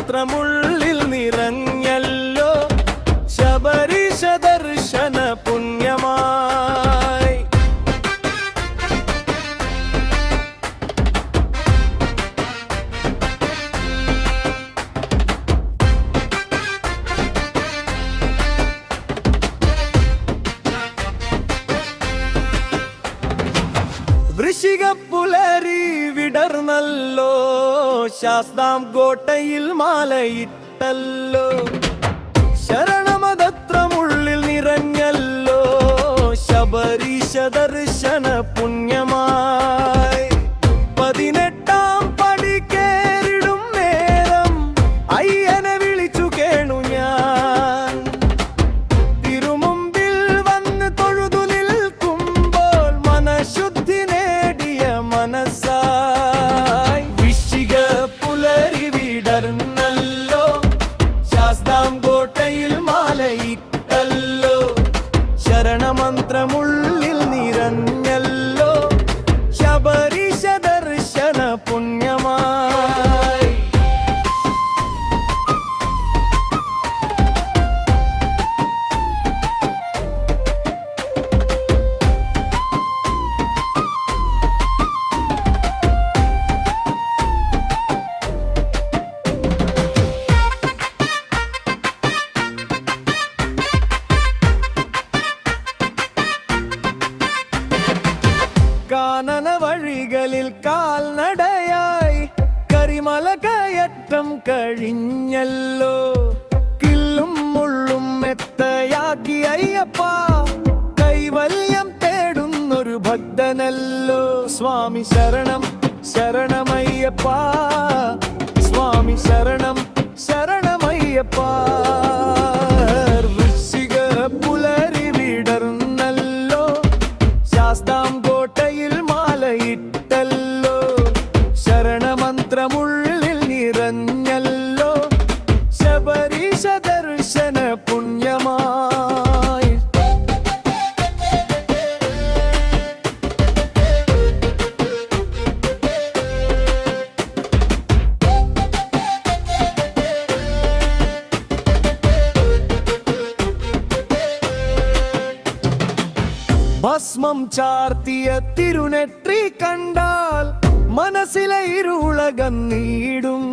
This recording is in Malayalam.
ശരണമന്ത്രമുള്ളിൽ നിറഞ്ഞല്ലോ ശബരീശ ദർശന പുണ്യമായി. വൃശ്ചികപ്പുലരി വിടർന്നല്ലോ ശാസ്താം കോട്ടയിൽ മാലയിട്ടല്ലോ ശരണമന്ത്രമുള്ളിൽ നിറഞ്ഞല്ലോ ശബരീശ ദർശന പുണ്യമായി. 18-ാം പടി കേറിടും നേരം അയ്യനെ വിളിച്ചു കേണു ഞാൻ. തിരുമുമ്പിൽ വന്ന് തൊഴുതു നിൽക്കുമ്പോൾ മനഃശുദ്ധി നേടിയ മനസ്സായി. വൃശ്ചികപ്പുലരി വിടർന്നല്ലോ ശാസ്താം കോട്ടയിൽ മാലയിട്ടല്ലോ ശരണമന്ത്രമുള്ളിൽ നിറഞ്ഞല്ലോ ശബരീശ ദർശന പുണ്യമായി. കാനന വഴികളിൽ കാൽനടയായി കരിമല കയറ്റം കഴിഞ്ഞല്ലോ കില്ലും മുള്ളും മെത്തയാക്കി അയ്യപ്പ കൈവല്യം തേടുന്നൊരു ഭക്തനല്ലോ. സ്വാമി ശരണം ശരണമയ്യപ്പ സ്വാമി ശരണം ശരണമയ്യപ്പ. വൃശ്ചികപ്പുലരി വിടർന്നല്ലോ ശാസ്താം കോട്ടയിൽ മാലയിട്ടല്ലോ ശരണമന്ത്രമുള്ളിൽ നിറഞ്ഞല്ലോ ശബരീശ ദർശന പുണ്യമായി. ഭസ്മം ചാർത്തിയ തിരുനെറ്റി കണ്ടാൽ മനസ്സിലെ ഇരുളകന്നീടും.